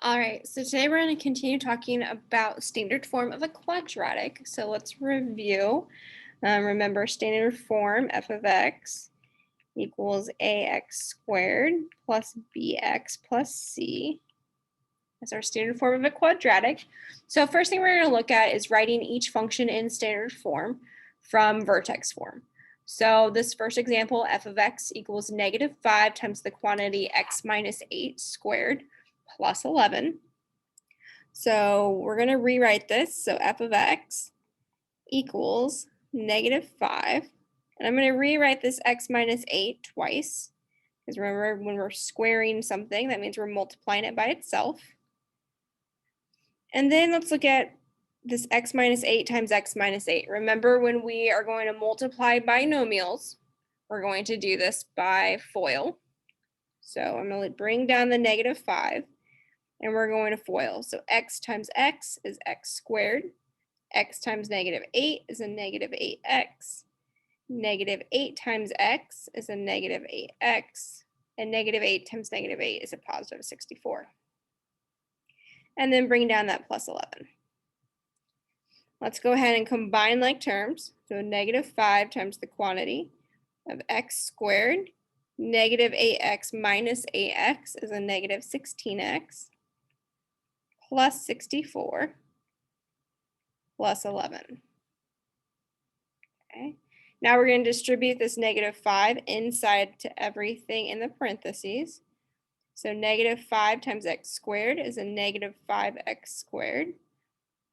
All right, so today we're going to continue talking about standard form of a quadratic. So let's review. Remember, standard form f of x equals ax squared plus bx plus c. That's our standard form of a quadratic. So first thing we're going to look at is writing each function in standard form from vertex form. So this first example, f of x equals -5 times the quantity x minus 8 squared plus 11. So we're going to rewrite this. So f of x equals -5. And I'm going to rewrite this x minus 8 twice. Because remember, when we're squaring something, that means we're multiplying it by itself. And then let's look at this x minus 8 times x minus 8. Remember, when we are going to multiply binomials, we're going to do this by FOIL. So I'm going to bring down the -5. And we're going to FOIL. So x times x is x squared. X times -8 is a -8x. -8 times x is a -8x. And -8 times -8 is a positive 64. And then bring down that plus 11. Let's go ahead and combine like terms. So -5 times the quantity of x squared. -8x minus 8x is a -16x. Plus 64 plus 11. Okay. Now we're going to distribute this -5 inside to everything in the parentheses. So -5 times x squared is a -5x squared.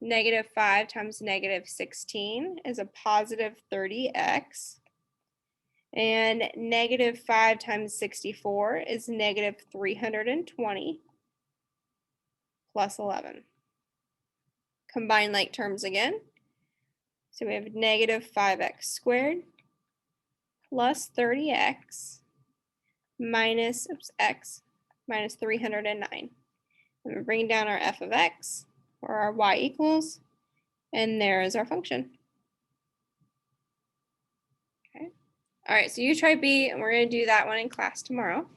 -5 times -16 is a positive 30x. And -5 times 64 is -320 plus 11. Combine like terms again. So we have -5x squared plus 30x minus x minus 309. And we bring down our f of x, or our y equals, and there is our function. Okay. All right, so you try B, and we're going to do that one in class tomorrow.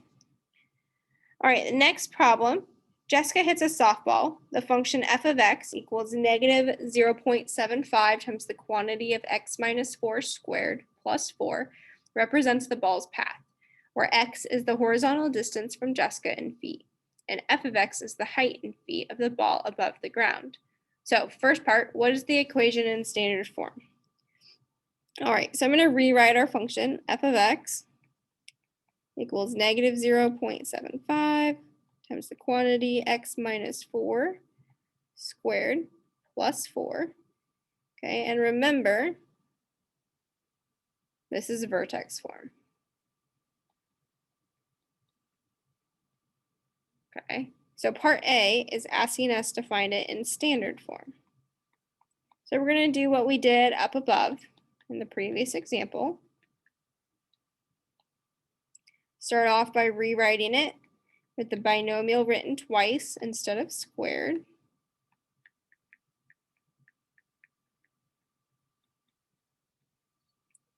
All right, the next problem. Jessica hits a softball. The function f of x equals -0.75 times the quantity of x minus 4 squared plus 4 represents the ball's path, where x is the horizontal distance from Jessica in feet, and f of x is the height in feet of the ball above the ground. So first part, what is the equation in standard form? All right, so I'm going to rewrite our function, f of x equals -0.75 times the quantity x minus 4 squared plus 4. Okay, and remember, this is vertex form. Okay, so part A is asking us to find it in standard form. So we're going to do what we did up above in the previous example. Start off by rewriting it with the binomial written twice instead of squared.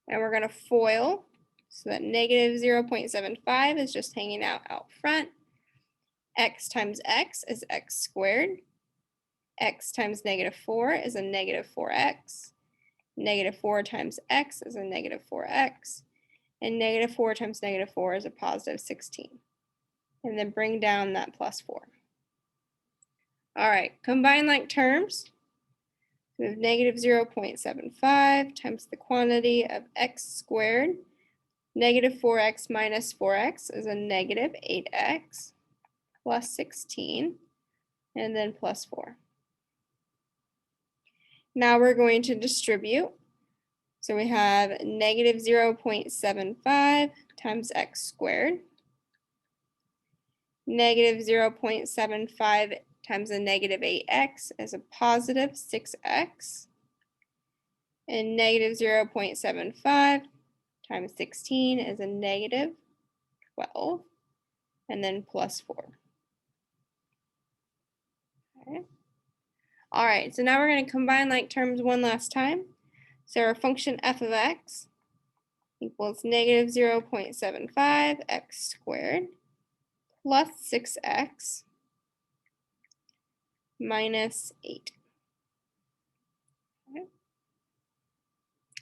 And we're going to FOIL so that -0.75 is just hanging out front. X times x is x squared. X times -4 is a -4x. -4 times x is a -4x. And -4 times -4 is a positive 16. And then bring down that plus 4. All right, combine like terms. We have -0.75 times the quantity of x squared. -4x minus 4x is a -8x plus 16, and then plus 4. Now we're going to distribute. So we have -0.75 times x squared. -0.75 times a -8x is a positive 6x. And -0.75 times 16 is a -12. And then plus 4. Okay. All right, so now we're going to combine like terms one last time. So our function f of x equals -0.75 x squared plus 6x minus 8. Okay.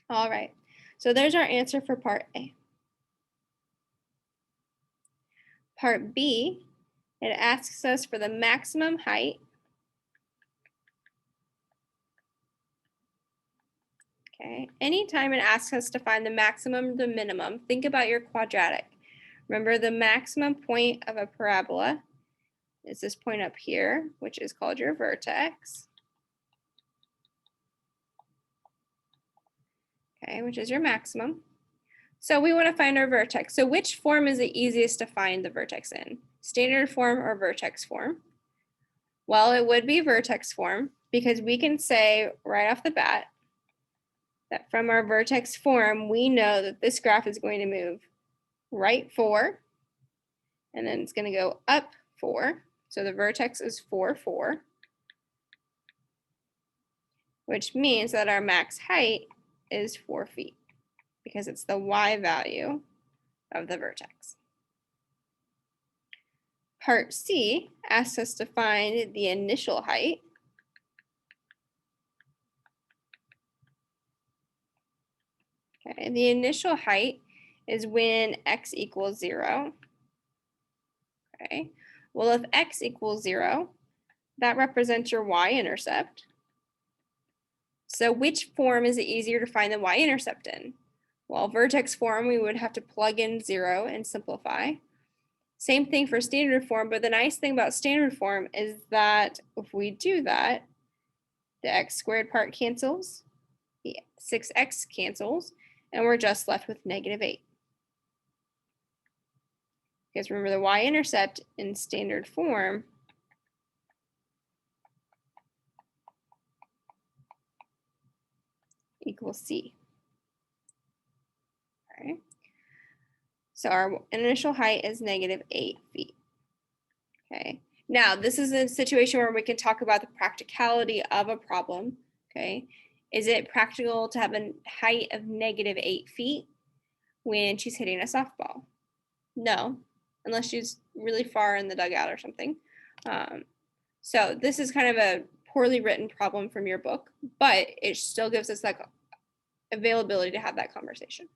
All right, so there's our answer for part A. Part B, it asks us for the maximum height. Okay, anytime it asks us to find the maximum, the minimum, think about your quadratic. Remember, the maximum point of a parabola is this point up here, which is called your vertex. Okay, which is your maximum. So we want to find our vertex. So which form is the easiest to find the vertex in? Standard form or vertex form? Well, it would be vertex form because we can say right off the bat that from our vertex form, we know that this graph is going to move right 4, and then it's going to go up 4. So the vertex is 4, 4, which means that our max height is 4 feet because it's the y value of the vertex. Part C asks us to find the initial height. Okay, the initial height is when x equals 0. Okay, well, if x equals 0, that represents your y-intercept. So which form is it easier to find the y-intercept in? Well, vertex form, we would have to plug in 0 and simplify. Same thing for standard form, but the nice thing about standard form is that if we do that, the x squared part cancels, the 6x cancels, and we're just left with -8. Because remember, the y-intercept in standard form equals c. All right. So our initial height is -8 feet. Okay. Now, this is a situation where we can talk about the practicality of a problem. Okay. Is it practical to have a height of -8 feet when she's hitting a softball? No, unless she's really far in the dugout or something. So this is kind of a poorly written problem from your book, but it still gives us that availability to have that conversation.